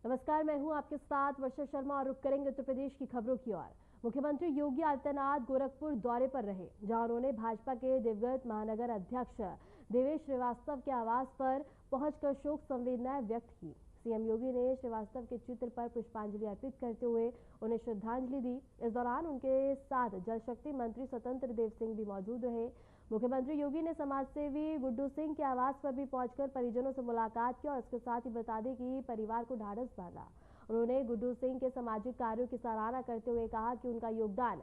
नमस्कार, मैं हूं आपके साथ वर्षा शर्मा और रुक करेंगे उत्तर प्रदेश की खबरों की ओर। मुख्यमंत्री योगी आदित्यनाथ गोरखपुर दौरे पर रहे, जहां उन्होंने भाजपा के दिवंगत महानगर अध्यक्ष देवेश श्रीवास्तव के आवास पर पहुंचकर शोक संवेदनाएं व्यक्त की। सीएम योगी ने श्रीवास्तव के चित्र पर पुष्पांजलि अर्पित करते हुए उन्हें श्रद्धांजलि दी। इस दौरान उनके साथ जल शक्ति मंत्री स्वतंत्र देव सिंह भी मौजूद रहे। मुख्यमंत्री योगी ने समाजसेवी गुड्डू सिंह के आवास पर भी पहुंचकर परिजनों से मुलाकात की और इसके साथ ही बता दें कि परिवार को ढाढ़स बांधा। उन्होंने गुड्डू सिंह के सामाजिक कार्यों की सराहना करते हुए कहा कि उनका योगदान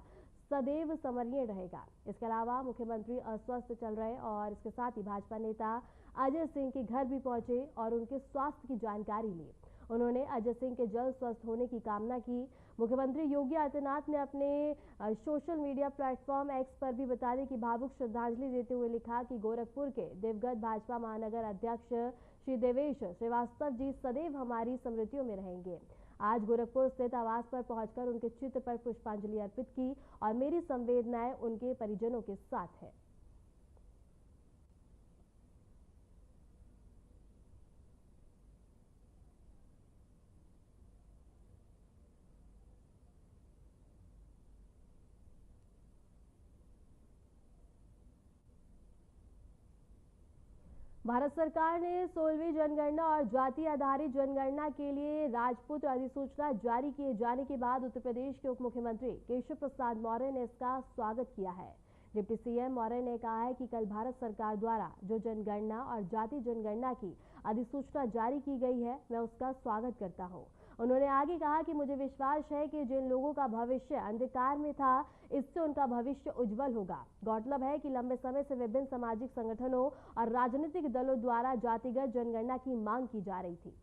सदैव स्मरणीय रहेगा। इसके अलावा मुख्यमंत्री अस्वस्थ चल रहे और इसके साथ ही भाजपा नेता अजय सिंह के घर भी पहुंचे और उनके स्वास्थ्य की जानकारी ली। उन्होंने अजय सिंह के जल्द स्वस्थ होने की कामना की। मुख्यमंत्री योगी आदित्यनाथ ने अपने सोशल मीडिया प्लेटफॉर्म एक्स पर भी बता दें कि भावुक श्रद्धांजलि देते हुए लिखा कि गोरखपुर के दिवंगत भाजपा महानगर अध्यक्ष श्री देवेश श्रीवास्तव जी सदैव हमारी स्मृतियों में रहेंगे। आज गोरखपुर स्थित आवास पर पहुंचकर उनके चित्र पर पुष्पांजलि अर्पित की और मेरी संवेदनाएं उनके परिजनों के साथ है। भारत सरकार ने 16वीं जनगणना और जाति आधारित जनगणना के लिए राजपूत अधिसूचना जारी किए जाने के बाद उत्तर प्रदेश के उप मुख्यमंत्री केशव प्रसाद मौर्य ने इसका स्वागत किया है। डिप्टी सीएम मौर्य ने कहा है कि कल भारत सरकार द्वारा जो जनगणना और जाति जनगणना की अधिसूचना जारी की गई है, मैं उसका स्वागत करता हूं। उन्होंने आगे कहा कि मुझे विश्वास है कि जिन लोगों का भविष्य अंधकार में था, इससे उनका भविष्य उज्जवल होगा। गौरतलब है कि लंबे समय से विभिन्न सामाजिक संगठनों और राजनीतिक दलों द्वारा जातिगत जनगणना की मांग की जा रही थी।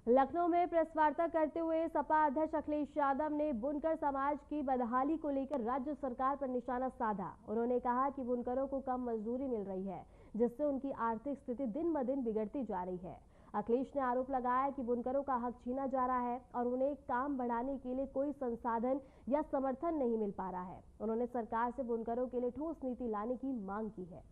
लखनऊ में प्रेस वार्ता करते हुए सपा अध्यक्ष अखिलेश यादव ने बुनकर समाज की बदहाली को लेकर राज्य सरकार पर निशाना साधा। उन्होंने कहा कि बुनकरों को कम मजदूरी मिल रही है, जिससे उनकी आर्थिक स्थिति दिन ब दिन बिगड़ती जा रही है। अखिलेश ने आरोप लगाया कि बुनकरों का हक छीना जा रहा है और उन्हें काम बढ़ाने के लिए कोई संसाधन या समर्थन नहीं मिल पा रहा है। उन्होंने सरकार से बुनकरों के लिए ठोस नीति लाने की मांग की है।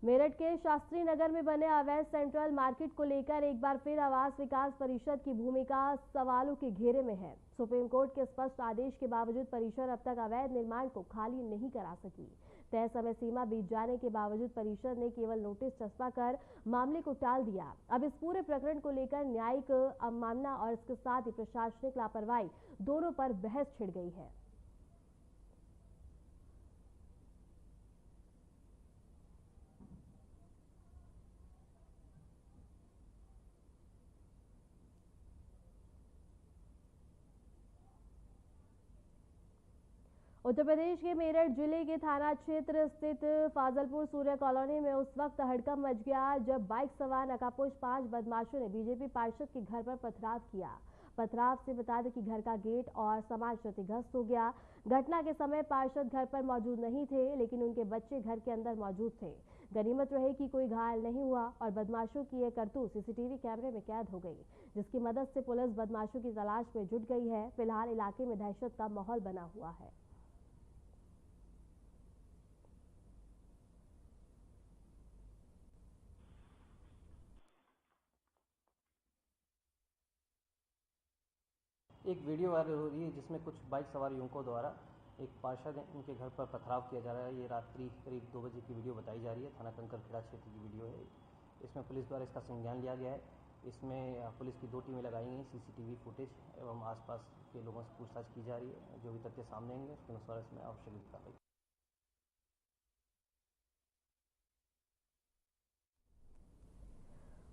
मेरठ के शास्त्री नगर में बने अवैध सेंट्रल मार्केट को लेकर एक बार फिर आवास विकास परिषद की भूमिका सवालों के घेरे में है। सुप्रीम कोर्ट के स्पष्ट आदेश के बावजूद परिषद अब तक अवैध निर्माण को खाली नहीं करा सकी। तय समय सीमा बीत जाने के बावजूद परिषद ने केवल नोटिस चस्पा कर मामले को टाल दिया। अब इस पूरे प्रकरण को लेकर न्यायिक अवमानना और इसके साथ ही प्रशासनिक लापरवाही दोनों पर बहस छिड़ गई है। उत्तर प्रदेश के मेरठ जिले के थाना क्षेत्र स्थित फाजलपुर सूर्य कॉलोनी में उस वक्त हड़कंप मच गया जब बाइक सवार नकाबपोश 5 बदमाशों ने बीजेपी पार्षद के घर पर पथराव किया। पथराव से बता दें कि घर का गेट और सामान क्षतिग्रस्त हो गया। घटना के समय पार्षद घर पर मौजूद नहीं थे, लेकिन उनके बच्चे घर के अंदर मौजूद थे। गनीमत रहे कि कोई घायल नहीं हुआ और बदमाशों की एक करतूत सीसीटीवी कैमरे में कैद हो गई, जिसकी मदद से पुलिस बदमाशों की तलाश में जुट गई है। फिलहाल इलाके में दहशत का माहौल बना हुआ है। एक वीडियो वायरल हो रही है जिसमें कुछ बाइक सवार युवकों द्वारा एक पार्षद उनके घर पर पथराव किया जा रहा है। ये रात्रि करीब 2 बजे की वीडियो बताई जा रही है। थाना कंकरखेड़ा क्षेत्र की वीडियो है। इसमें पुलिस द्वारा इसका संज्ञान लिया गया है। इसमें पुलिस की 2 टीमें लगाई गई, सीसीटीवी फुटेज एवं आसपास के लोगों से पूछताछ की जा रही है। जो भी तथ्य सामने आएंगे उसके अनुसार इसमें आवश्यक कार्रवाई।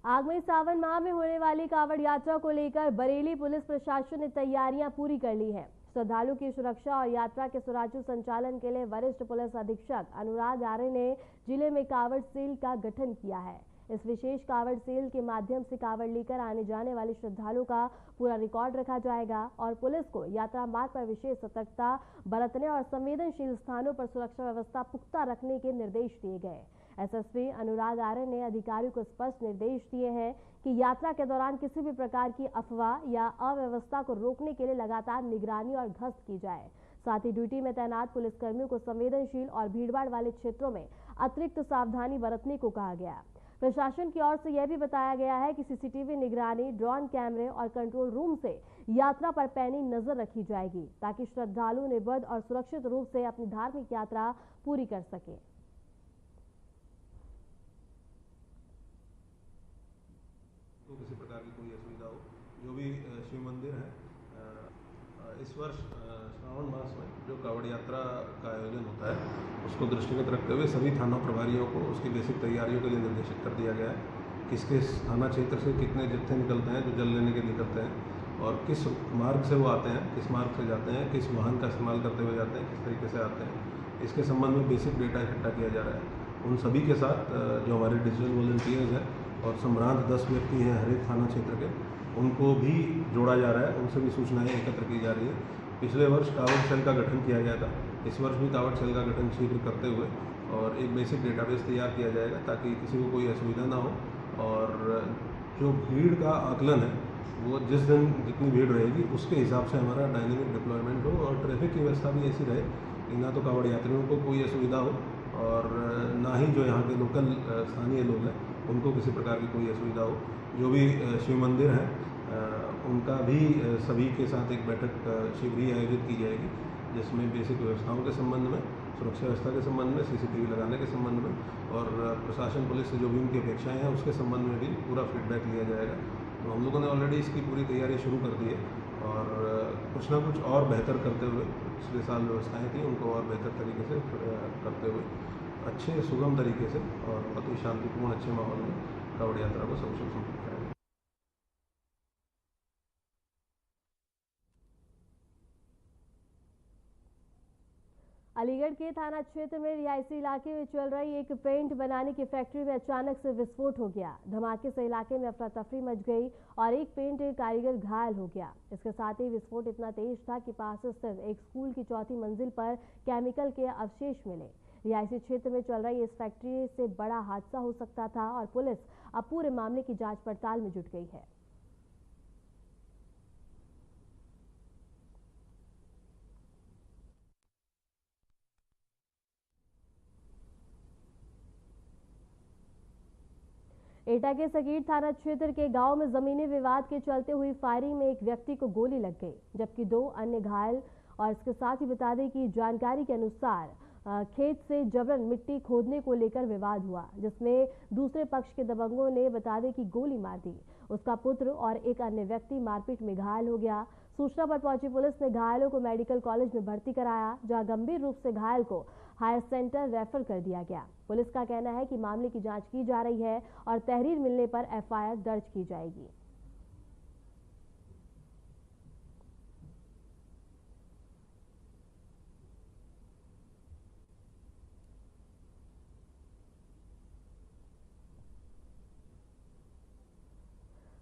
आगामी सावन माह में होने वाली कांवड़ यात्रा को लेकर बरेली पुलिस प्रशासन ने तैयारियां पूरी कर ली हैं। श्रद्धालु की सुरक्षा और यात्रा के सुचारू संचालन के लिए वरिष्ठ पुलिस अधीक्षक अनुराग आर्य ने जिले में कांवड़ सेल का गठन किया है। इस विशेष कांवड़ सेल के माध्यम से कांवड़ लेकर आने जाने वाले श्रद्धालुओं का पूरा रिकॉर्ड रखा जाएगा और पुलिस को यात्रा मार्ग पर विशेष सतर्कता बरतने और संवेदनशील स्थानों पर सुरक्षा व्यवस्था पुख्ता रखने के निर्देश दिए गए। एसएसपी अनुराग आर्य ने अधिकारियों को स्पष्ट निर्देश दिए हैं कि यात्रा के दौरान किसी भी प्रकार की अफवाह या अव्यवस्था को रोकने के लिए लगातार निगरानी और गश्त की जाए। साथ ही ड्यूटी में तैनात पुलिसकर्मियों को संवेदनशील और भीड़भाड़ वाले क्षेत्रों में अतिरिक्त सावधानी बरतने को कहा गया। प्रशासन की ओर से यह भी बताया गया है कि सीसीटीवी निगरानी, ड्रोन कैमरे और कंट्रोल रूम से यात्रा पर पैनी नजर रखी जाएगी ताकि श्रद्धालु निर्बाध और सुरक्षित रूप से अपनी धार्मिक यात्रा पूरी कर सके। तो किसी प्रकार की कोई असुविधा हो, जो भी शिव मंदिर है इस वर्ष श्रावण मास में जो कावड़ यात्रा का आयोजन होता है उसको दृष्टिगत रखते हुए सभी थाना प्रभारियों को उसकी बेसिक तैयारियों के लिए निर्देशित कर दिया गया है। किस किस थाना क्षेत्र से कितने जत्थे निकलते हैं जो जल लेने के लिए निकलते हैं और किस मार्ग से वो आते हैं, किस मार्ग से जाते हैं, किस वाहन का इस्तेमाल करते हुए जाते हैं, किस तरीके से आते हैं, इसके संबंध में बेसिक डेटा इकट्ठा किया जा रहा है। उन सभी के साथ जो हमारे डिजिटल वॉलंटियर्स हैं और सम्रांत 10 व्यक्ति हैं हर एक थाना क्षेत्र के, उनको भी जोड़ा जा रहा है, उनसे भी सूचनाएं एकत्र की जा रही है। पिछले वर्ष कावड़ सेल का गठन किया गया था, इस वर्ष भी कावड़ सेल का गठन शीघ्र करते हुए और एक बेसिक डेटाबेस तैयार किया जाएगा ताकि किसी को कोई असुविधा ना हो। और जो भीड़ का आकलन है वो जिस दिन जितनी भीड़ रहेगी उसके हिसाब से हमारा डायनेमिक डिप्लॉयमेंट हो और ट्रैफिक की व्यवस्था भी ऐसी रहे कि ना तो कावड़ यात्रियों को कोई असुविधा हो और ना ही जो यहाँ के लोकल स्थानीय लोग हैं उनको किसी प्रकार की कोई असुविधा हो। जो भी शिव मंदिर है उनका भी सभी के साथ एक बैठक शीघ्र ही आयोजित की जाएगी जिसमें बेसिक व्यवस्थाओं के संबंध में, सुरक्षा व्यवस्था के संबंध में, सीसीटीवी लगाने के संबंध में और प्रशासन पुलिस से जो भी उनकी अपेक्षाएं हैं उसके संबंध में भी पूरा फीडबैक लिया जाएगा। तो हम लोगों ने ऑलरेडी इसकी पूरी तैयारी शुरू कर दी है और कुछ ना कुछ और बेहतर करते हुए, पिछले साल व्यवस्थाएँ थी उनको और बेहतर तरीके से करते हुए अच्छे सुगम तरीके से और बहुत ही शांतिपूर्ण अच्छे माहौल में कावड़ यात्रा को सकुशल संपन्न कराया। अलीगढ़ के थाना क्षेत्र में रिहायशी इलाके में चल रही एक पेंट बनाने की फैक्ट्री में अचानक से विस्फोट हो गया। धमाके से इलाके में अफरा तफरी मच गई और एक पेंट कारीगर घायल हो गया। इसके साथ ही विस्फोट इतना तेज था कि पास स्थित एक स्कूल की चौथी मंजिल पर केमिकल के अवशेष मिले। रिहायशी क्षेत्र में चल रही इस फैक्ट्री से बड़ा हादसा हो सकता था और पुलिस अब पूरे मामले की जांच पड़ताल में जुट गई है। एटा के सगीर थाना क्षेत्र के गांव में जमीनी विवाद के चलते हुई फायरिंग में एक व्यक्ति को गोली लग गई जबकि 2 अन्य घायल। और इसके साथ ही बता दें कि जानकारी के अनुसार खेत से जबरन मिट्टी खोदने को लेकर विवाद हुआ जिसमें दूसरे पक्ष के दबंगों ने बता दें कि गोली मार दी। उसका पुत्र और एक अन्य व्यक्ति मारपीट में घायल हो गया। सूचना पर पहुंची पुलिस ने घायलों को मेडिकल कॉलेज में भर्ती कराया जहां गंभीर रूप से घायल को हायर सेंटर रेफर कर दिया गया। पुलिस का कहना है कि मामले की जांच की जा रही है और तहरीर मिलने पर एफआईआर दर्ज की जाएगी।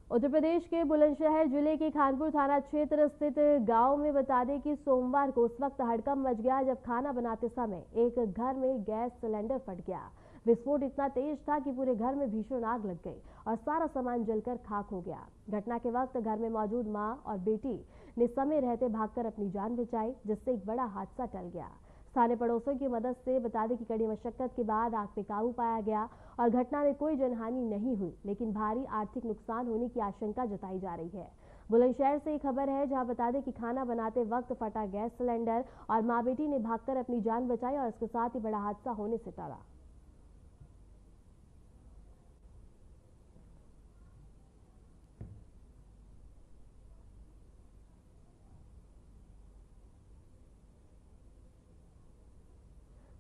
उत्तर प्रदेश के बुलंदशहर जिले के खानपुर थाना क्षेत्र स्थित गांव में बता दें कि सोमवार को उस वक्त हड़कंप मच गया जब खाना बनाते समय एक घर में गैस सिलेंडर फट गया। विस्फोट इतना तेज था कि पूरे घर में भीषण आग लग गई और सारा सामान जलकर खाक हो गया। घटना के वक्त घर में मौजूद मां और बेटी ने समय रहते भागकर अपनी जान बचाई जिससे एक बड़ा हादसा टल गया। स्थानीय पड़ोसियों की मदद से बता दें कि कड़ी मशक्कत के बाद आग पे काबू पाया गया और घटना में कोई जनहानि नहीं हुई लेकिन भारी आर्थिक नुकसान होने की आशंका जताई जा रही है। बुलंदशहर से एक खबर है जहां बता दें कि खाना बनाते वक्त फटा गैस सिलेंडर और मां बेटी ने भागकर अपनी जान बचाई और इसके साथ ही बड़ा हादसा होने से टला।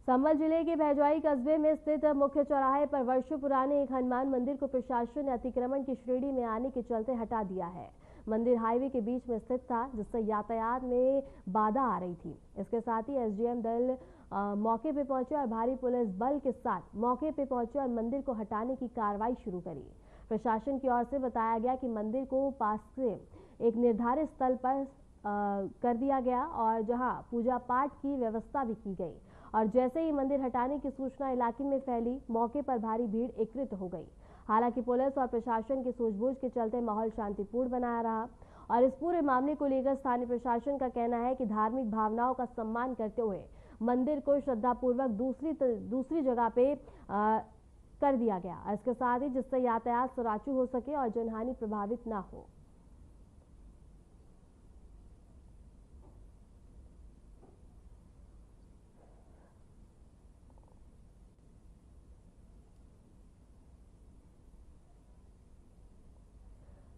संभल जिले के भैजवाई कस्बे में स्थित मुख्य चौराहे पर वर्षों पुराने एक हनुमान मंदिर को प्रशासन ने अतिक्रमण की श्रेणी में आने के चलते हटा दिया है। मंदिर हाईवे के बीच में स्थित था जिससे यातायात में बाधा आ रही थी। इसके साथ ही एसडीएम दल मौके पे पहुंचे और भारी पुलिस बल के साथ मौके पे पहुंचे और मंदिर को हटाने की कार्रवाई शुरू करी। प्रशासन की ओर से बताया गया कि मंदिर को पास से एक निर्धारित स्थल पर कर दिया गया और जहां पूजा पाठ की व्यवस्था भी की गई और जैसे ही मंदिर हटाने की सूचना इलाके में फैली, मौके पर भारी भीड़ एकत्रित हो गई। हालांकि पुलिस और प्रशासन की सूझबूझ के चलते माहौल शांतिपूर्ण बनाया रहा और इस पूरे मामले को लेकर स्थानीय प्रशासन का कहना है कि धार्मिक भावनाओं का सम्मान करते हुए मंदिर को श्रद्धापूर्वक दूसरी जगह पे कर दिया गया, इसके साथ ही जिससे यातायात सुचारू हो सके और जनहानि प्रभावित ना हो।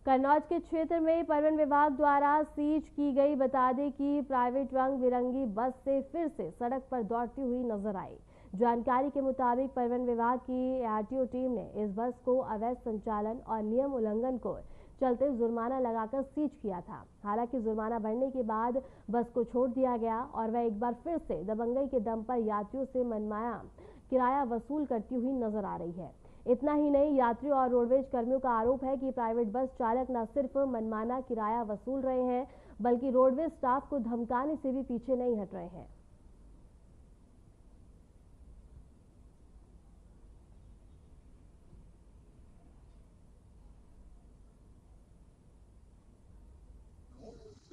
कन्नौज के क्षेत्र में परिवहन विभाग द्वारा सीज की गई बता दें कि प्राइवेट रंग बिरंगी बस से फिर से सड़क पर दौड़ती हुई नजर आई। जानकारी के मुताबिक परिवहन विभाग की आरटीओ टीम ने इस बस को अवैध संचालन और नियम उल्लंघन को चलते जुर्माना लगाकर सीज किया था। हालांकि जुर्माना भरने के बाद बस को छोड़ दिया गया और वह एक बार फिर से दबंगई के दम पर यात्रियों से मनमाना किराया वसूल करती हुई नजर आ रही है। इतना ही नहीं, यात्रियों और रोडवेज कर्मियों का आरोप है कि प्राइवेट बस चालक न सिर्फ मनमाना किराया वसूल रहे हैं, बल्कि रोडवेज स्टाफ को धमकाने से भी पीछे नहीं हट रहे हैं।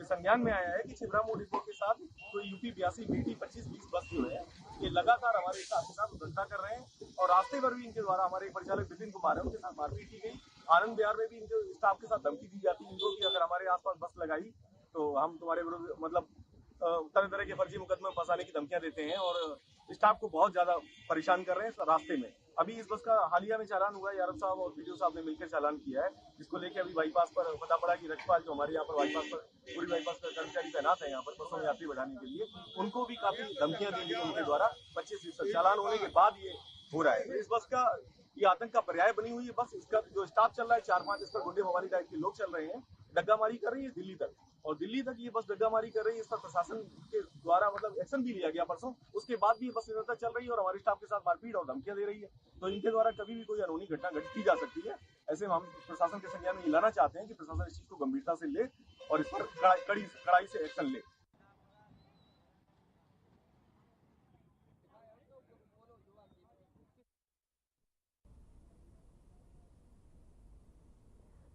संज्ञान में आया है कि छिबरामऊ डिपो के साथ तो यूपी 82 BT 2520 बस जो है ये लगातार हमारे स्टाफ के साथ उधंता कर रहे हैं और रास्ते पर भी इनके द्वारा हमारे परिचालक विपिन कुमार है उनके साथ मारपीट की गई। आनंद विहार में भी इनके स्टाफ के साथ धमकी दी जाती है इनको कि अगर हमारे आसपास बस लगाई तो हम तुम्हारे विरुद्ध मतलब तरह तरह के फर्जी मुकदमे फंसाने की धमकियां देते हैं और स्टाफ को बहुत ज्यादा परेशान कर रहे हैं रास्ते में। अभी इस बस का हालिया में चालान हुआ है, यादव साहब और वीडियो साहब ने मिलकर चालान किया है, जिसको लेकर अभी बाईपास पर पता पड़ा कि रक्षपाल जो हमारे यहाँ पर बाईपास पर पूरी बाईपास पर कर्मचारी तैनात है यहाँ पर बसों में यात्री बढ़ाने के लिए, उनको भी काफी धमकियां दी गई उनके द्वारा। 25 चालान होने के बाद ये हो रहा है। इस बस का ये आतंक का पर्याय बनी हुई है बस। इसका जो स्टाफ चल रहा है 4-5 इस पर गुंडे मवाली टाइप के लोग चल रहे हैं, डग्गामारी कर रही है दिल्ली तक और दिल्ली तक ये बस डग्गामारी कर रही है। इस पर प्रशासन के द्वारा मतलब एक्शन भी लिया गया परसों, उसके बाद भी ये बस निरंतर चल रही है और हमारे स्टाफ के साथ मारपीट और धमकियां दे रही है। तो इनके द्वारा कभी भी कोई अनहोनी घटना घटित की जा सकती है। ऐसे में हम प्रशासन के संज्ञान में ये लाना चाहते हैं कि प्रशासन इस चीज को गंभीरता से ले और इस पर कड़ाई से एक्शन ले।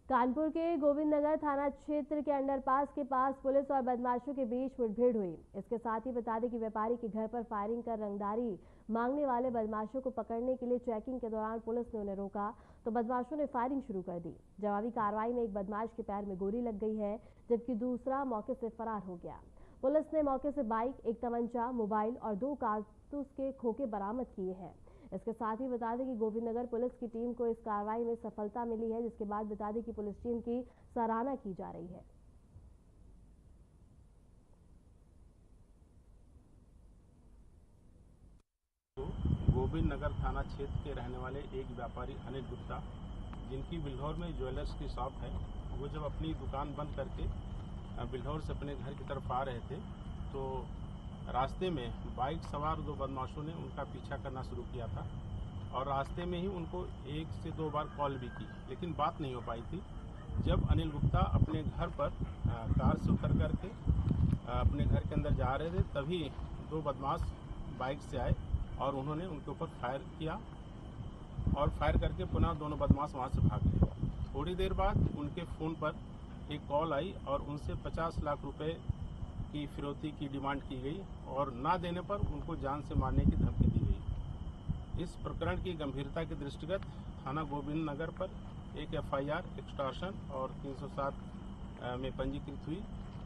कानपुर के गोविंद नगर थाना क्षेत्र के अंडरपास के पास पुलिस और बदमाशों के बीच मुठभेड़ हुई। इसके साथ ही बता दें कि व्यापारी के घर पर फायरिंग कर रंगदारी मांगने वाले बदमाशों को पकड़ने के लिए चेकिंग के दौरान पुलिस ने उन्हें रोका तो बदमाशों ने फायरिंग शुरू कर दी। जवाबी कार्रवाई में एक बदमाश के पैर में गोली लग गई है, जबकि दूसरा मौके से फरार हो गया। पुलिस ने मौके से बाइक, एक तमंचा, मोबाइल और 2 कारतूस के खोखे बरामद किए हैं। इसके साथ ही बता दें कि गोविंद नगर पुलिस की टीम को इस कार्रवाई में सफलता मिली है, जिसके बाद बता दें कि पुलिस टीम की सराहना की जा रही है। गोविंद नगर थाना क्षेत्र के रहने वाले एक व्यापारी अनिल गुप्ता, जिनकी बिल्हौर में ज्वेलर्स की शॉप है, वो जब अपनी दुकान बंद करके बिल्हौर से अपने घर की तरफ आ रहे थे तो रास्ते में बाइक सवार 2 बदमाशों ने उनका पीछा करना शुरू किया था और रास्ते में ही उनको 1 से 2 बार कॉल भी की, लेकिन बात नहीं हो पाई थी। जब अनिल गुप्ता अपने घर पर कार से उतर करके अपने घर के अंदर जा रहे थे, तभी 2 बदमाश बाइक से आए और उन्होंने उनके ऊपर फायर किया और फायर करके पुनः दोनों बदमाश वहाँ से भाग गए। थोड़ी देर बाद उनके फ़ोन पर एक कॉल आई और उनसे 50 लाख रुपए की फिरौती की डिमांड की गई और ना देने पर उनको जान से मारने की धमकी दी गई। इस प्रकरण की गंभीरता के दृष्टिगत थाना गोविंद नगर पर एक FIR एक्सटॉर्शन और 307 में पंजीकृत हुई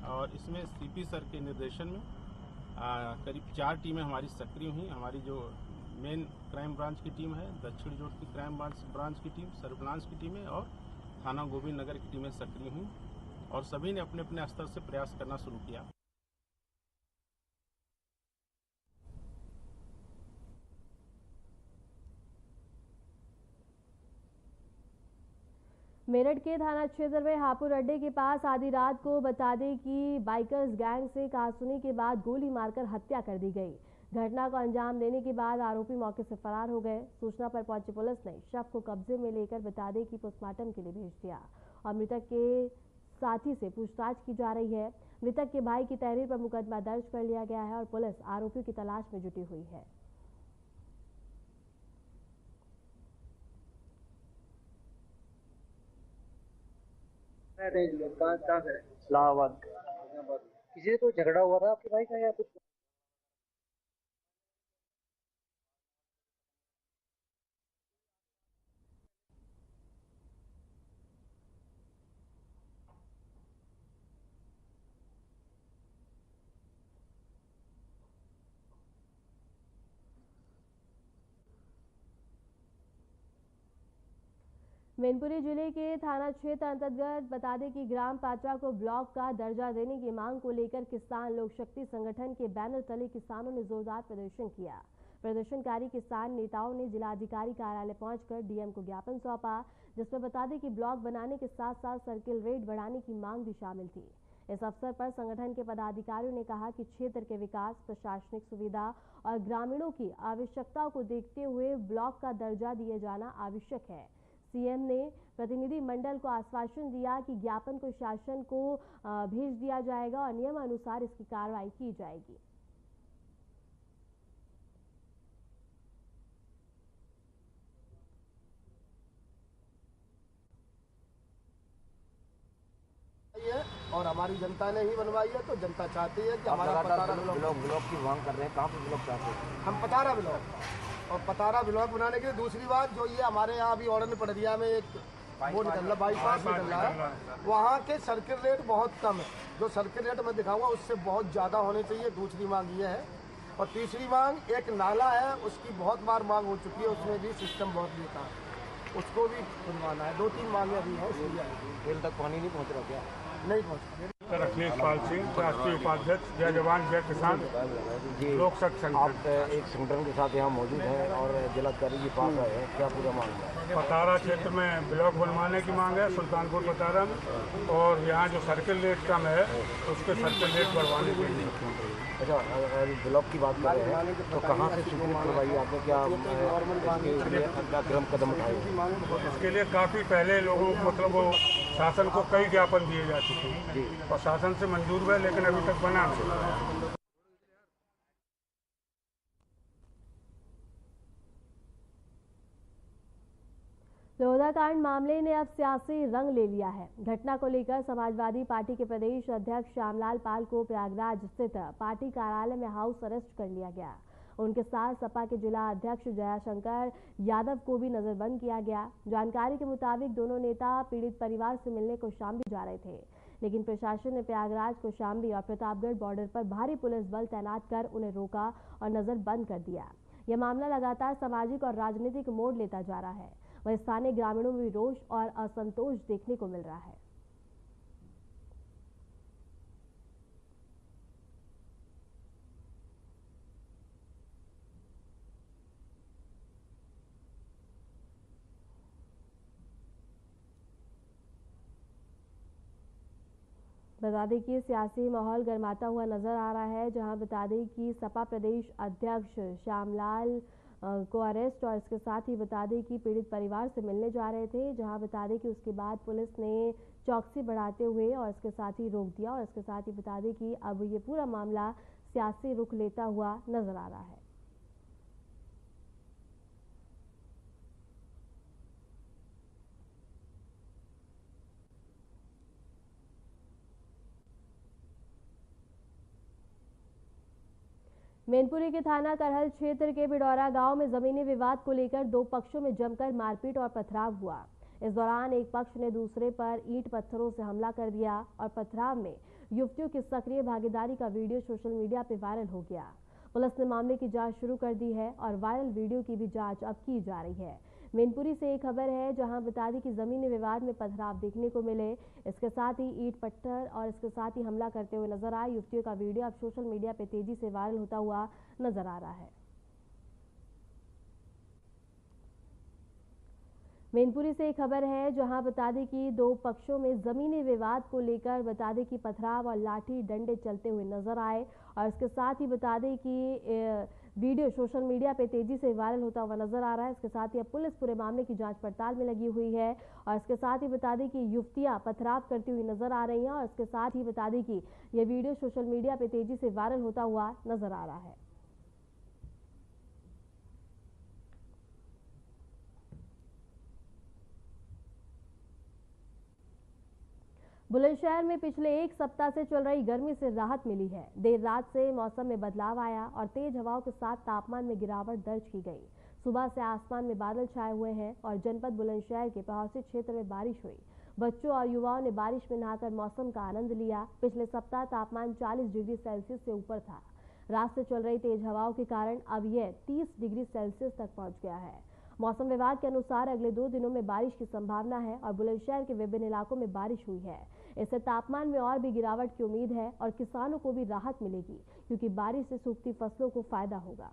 और इसमें CP सर के निर्देशन में करीब 4 टीमें हमारी सक्रिय हुई। हमारी जो मेन क्राइम ब्रांच की टीम है, दक्षिण जोड़ की क्राइम ब्रांच की टीम, सर्विलांस की टीमें और थाना गोविंद नगर की टीमें सक्रिय हुई और सभी ने अपने अपने स्तर से प्रयास करना शुरू किया। मेरठ के थाना क्षेत्र में हापुड़ अड्डे के पास आधी रात को बता दें कि बाइकर्स गैंग से कहासुनी के बाद गोली मारकर हत्या कर दी गई। घटना को अंजाम देने के बाद आरोपी मौके से फरार हो गए। सूचना पर पहुंची पुलिस ने शव को कब्जे में लेकर बता दें कि पोस्टमार्टम के लिए भेज दिया और मृतक के साथी से पूछताछ की जा रही है। मृतक के भाई की तहरीर पर मुकदमा दर्ज कर लिया गया है और पुलिस आरोपियों की तलाश में जुटी हुई है। इलाहाबाद। किसी से तो झगड़ा हुआ था आपके भाई का या कुछ? मैनपुरी जिले के थाना क्षेत्र अंतर्गत बता दें कि ग्राम पात्रा को ब्लॉक का दर्जा देने की मांग को लेकर किसान लोक शक्ति संगठन के बैनर तले किसानों ने जोरदार प्रदर्शन किया। प्रदर्शनकारी किसान नेताओं ने जिलाधिकारी कार्यालय पहुंचकर डीएम को ज्ञापन सौंपा, जिसमें बता दें कि ब्लॉक बनाने के साथ साथ सर्किल रेट बढ़ाने की मांग भी शामिल थी। इस अवसर पर संगठन के पदाधिकारियों ने कहा कि क्षेत्र के विकास, प्रशासनिक सुविधा और ग्रामीणों की आवश्यकताओं को देखते हुए ब्लॉक का दर्जा दिए जाना आवश्यक है। सीएम ने प्रतिनिधि मंडल को आश्वासन दिया कि ज्ञापन को शासन को भेज दिया जाएगा और नियमानुसार इसकी कार्रवाई की जाएगी। और हमारी जनता ने ही बनवाई है, तो जनता चाहती है कि हमारा पतारा ब्लॉक की मांग कर रहे हैं। कहाँ पे ब्लॉक चाहते हैं? हम पतारा ब्लॉक, और पतारा ब्लॉक बनाने के लिए दूसरी बात जो ये हमारे यहाँ अभी ऑर्डर पड़रिया में एक वो निकल रहा, बाईपास निकल रहा है, वहाँ के सर्किल रेट बहुत कम है। जो सर्किल रेट मैं दिखाऊंगा उससे बहुत ज़्यादा होने चाहिए। दूसरी मांग ये है, और तीसरी मांग एक नाला है, उसकी बहुत बार मांग हो चुकी है, उसमें भी सिस्टम बहुत लेता है, उसको भी बनवाना है। 2-3 मांगे अभी है। खेल तक पानी नहीं पहुँच रहा क्या? नहीं पहुँच। अखिलेश पाल सिंह, राष्ट्रीय उपाध्यक्ष, जय जवान जय किसान लोक शक्ति संगठन। आप एक संगठन के साथ यहाँ मौजूद हैं और जिलाधिकारी के पास आए हैं, क्या पूरा मांग है? पतारा क्षेत्र में ब्लॉक बनवाने की मांग है, सुल्तानपुर पतारा में, और यहाँ जो सर्किल रेट कम है उसके सर्किल रेट बढ़वाने के लिए। अच्छा, ब्लॉक की बात कर रहे हैं तो कहाँ से शुरू करवाई आपने? क्या क्रम कदम उठाए? इसके लिए काफ़ी पहले लोगों को मतलब वो शासन को कई ज्ञापन दिए जा चुके हैं और शासन से मंजूर हुए, लेकिन अभी तक बना नहीं। लोहदाकांड मामले ने अब सियासी रंग ले लिया है। घटना को लेकर समाजवादी पार्टी के प्रदेश अध्यक्ष श्यामलाल पाल को प्रयागराज स्थित पार्टी कार्यालय में हाउस अरेस्ट कर लिया गया। उनके साथ सपा के जिला अध्यक्ष जयाशंकर यादव को भी नजरबंद किया गया। जानकारी के मुताबिक दोनों नेता पीड़ित परिवार से मिलने कौशाम्बी जा रहे थे, लेकिन प्रशासन ने प्रयागराज, कौशाम्बी और प्रतापगढ़ बॉर्डर पर भारी पुलिस बल तैनात कर उन्हें रोका और नजरबंद कर दिया। यह मामला लगातार सामाजिक और राजनीतिक मोड़ लेता जा रहा है। वहीं स्थानीय ग्रामीणों में भी रोष और असंतोष देखने को मिल रहा है। बता दें कि सियासी माहौल गर्माता हुआ नजर आ रहा है, जहां बता दें कि सपा प्रदेश अध्यक्ष श्यामलाल को अरेस्ट और इसके साथ ही बता दें कि पीड़ित परिवार से मिलने जा रहे थे, जहां बता दें कि उसके बाद पुलिस ने चौकसी बढ़ाते हुए और इसके साथ ही रोक दिया और इसके साथ ही बता दें कि अब ये पूरा मामला सियासी रुख लेता हुआ नजर आ रहा है। मैनपुरी के थाना करहल क्षेत्र के बिडौरा गांव में जमीनी विवाद को लेकर दो पक्षों में जमकर मारपीट और पथराव हुआ। इस दौरान एक पक्ष ने दूसरे पर ईंट पत्थरों से हमला कर दिया और पथराव में युवतियों की सक्रिय भागीदारी का वीडियो सोशल मीडिया पर वायरल हो गया। पुलिस ने मामले की जांच शुरू कर दी है और वायरल वीडियो की भी जांच अब की जा रही है। मैनपुरी से एक खबर है, जहां बता दी कि जमीनी विवाद में पथराव देखने को मिले, इसके साथ ही ईंट पत्थर और इसके साथ ही हमला करते हुए नजर आए युवतियों का वीडियो अब सोशल मीडिया पे तेजी से वायरल होता हुआ नजर आ रहा है। मैनपुरी से एक खबर है, जहां बता दें कि दो पक्षों में जमीनी विवाद को लेकर बता दें कि पथराव और लाठी डंडे चलते हुए नजर आए और इसके साथ ही बता दें कि वीडियो सोशल मीडिया पे तेजी से वायरल होता हुआ नजर आ रहा है। इसके साथ ही अब पुलिस पूरे मामले की जांच पड़ताल में लगी हुई है और इसके साथ ही बता दें कि युवतियां पथराव करती हुई नजर आ रही हैं और इसके साथ ही बता दें कि यह वीडियो सोशल मीडिया पे तेजी से वायरल होता हुआ नजर आ रहा है। बुलंदशहर में पिछले एक सप्ताह से चल रही गर्मी से राहत मिली है। देर रात से मौसम में बदलाव आया और तेज हवाओं के साथ तापमान में गिरावट दर्ज की गई। सुबह से आसमान में बादल छाए हुए हैं और जनपद बुलंदशहर के पहाड़ी क्षेत्र में बारिश हुई। बच्चों और युवाओं ने बारिश में नहाकर मौसम का आनंद लिया। पिछले सप्ताह तापमान 40 डिग्री सेल्सियस से ऊपर था। रात से चल रही तेज हवाओं के कारण अब यह 30 डिग्री सेल्सियस तक पहुंच गया है। मौसम विभाग के अनुसार अगले 2 दिनों में बारिश की संभावना है और बुलंदशहर के विभिन्न इलाकों में बारिश हुई है। इससे तापमान में और भी गिरावट की उम्मीद है और किसानों को भी राहत मिलेगी क्योंकि बारिश से सूखती फसलों को फायदा होगा।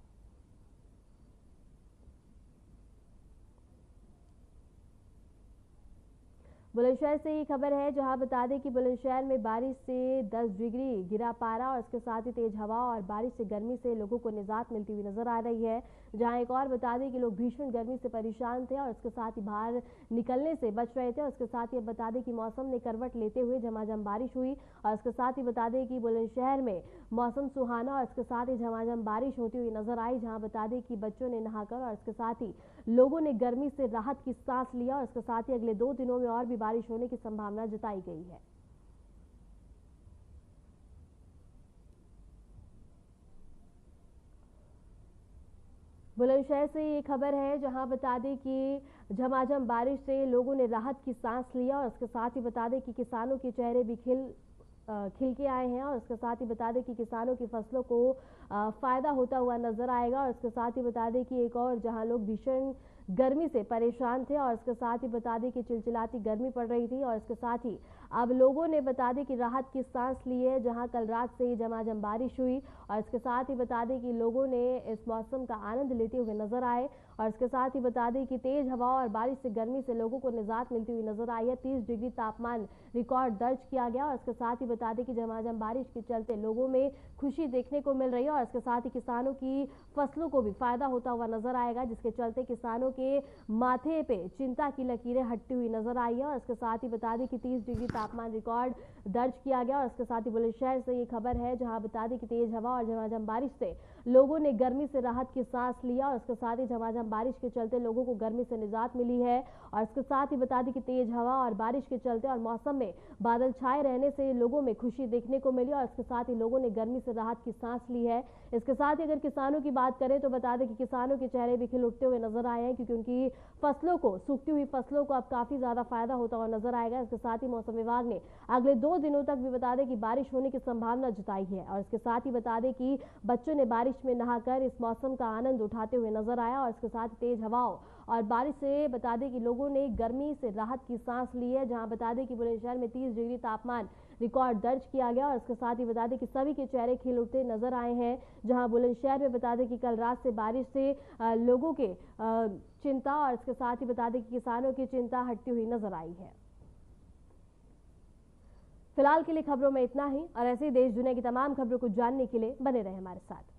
बुलंदशहर से ये खबर है जहां बता दें कि बुलंदशहर में बारिश से 10 डिग्री गिरा पारा और इसके साथ ही तेज हवा और बारिश से गर्मी से लोगों को निजात मिलती हुई नजर आ रही है। जहां एक और बता दें कि लोग भीषण गर्मी से परेशान थे और इसके साथ ही बाहर निकलने से बच रहे थे और इसके साथ ही अब बता दें कि मौसम ने करवट लेते हुए झमाझम बारिश हुई और इसके साथ ही बता दें कि बुलंदशहर में मौसम सुहाना और इसके साथ ही झमाझम बारिश होती हुई नजर आई। जहां बता दें कि बच्चों ने नहाकर और इसके साथ ही लोगों ने गर्मी से राहत की सांस लिया और इसके साथ ही अगले 2 दिनों में और भी बारिश होने की संभावना जताई गई है। बुलंदशहर से ये खबर है जहां बता दें कि झमाझम बारिश से लोगों ने राहत की सांस लिया और इसके साथ ही बता दें कि किसानों के चेहरे भी खिल के आए हैं और इसके साथ ही बता दें कि किसानों की फसलों को फायदा होता हुआ नजर आएगा और इसके साथ ही बता दें कि एक और जहां लोग भीषण गर्मी से परेशान थे और इसके साथ ही बता दें कि चिलचिलाती गर्मी पड़ रही थी और इसके साथ ही अब लोगों ने बता दें कि राहत की सांस ली है जहां कल रात से ही झमाझम बारिश हुई और इसके साथ ही बता दें कि लोगों ने इस मौसम का आनंद लेते हुए नजर आए और इसके साथ ही बता दें कि तेज हवा और बारिश से गर्मी से लोगों को निजात मिलती हुई नजर आई है। 30 डिग्री तापमान रिकॉर्ड दर्ज किया गया और इसके साथ ही बता दें कि झमाझम बारिश के चलते लोगों में खुशी देखने को मिल रही है और इसके साथ ही किसानों की फसलों को भी फायदा होता हुआ नजर आएगा, जिसके चलते किसानों के माथे पे चिंता की लकीरें हटती हुई नजर आई है और इसके साथ ही बता दें कि 30 डिग्री तापमान रिकॉर्ड दर्ज किया गया और इसके साथ ही बुलंदशहर से ये खबर है जहां बता दें कि तेज हवा और झमाझम बारिश से लोगों ने गर्मी से राहत की सांस लिया और इसके साथ ही झमाझम बारिश के चलते लोगों को गर्मी से निजात मिली है और इसके साथ ही बता दें कि तेज हवा और बारिश के चलते और मौसम में बादल छाए रहने से लोगों में खुशी देखने को मिली और इसके साथ ही लोगों ने गर्मी से राहत की सांस ली है। इसके साथ ही अगर किसानों की बात करें तो बता दें कि किसानों के चेहरे भी खिल उठते हुए नजर आए हैं क्योंकि उनकी फसलों को सूखती हुई फसलों को अब काफी ज्यादा फायदा होता हुआ नजर आएगा। इसके साथ ही मौसम विभाग ने अगले 2 दिनों तक भी बता दें कि बारिश होने की संभावना जताई है और इसके साथ ही बता दें कि बच्चों ने बारिश में नहाकर इस मौसम का आनंद उठाते हुए नजर आया और इसके साथ तेज हवाओं और बारिश से बता दें कि लोगों ने गर्मी से राहत की सांस ली है। जहां बता दें कि बुलंदशहर में 30 डिग्री तापमान रिकॉर्ड दर्ज किया गया और इसके साथ ही बता दें कि सभी के चेहरे खिल उठते नजर आए हैं। जहां बुलंदशहर में बता दें कि कल रात से बारिश से लोगों के चिंता और इसके साथ ही बता दें कि किसानों की चिंता हटती हुई नजर आई है। फिलहाल के लिए खबरों में इतना ही और ऐसे ही देश दुनिया की तमाम खबरों को जानने के लिए बने रहे हमारे साथ।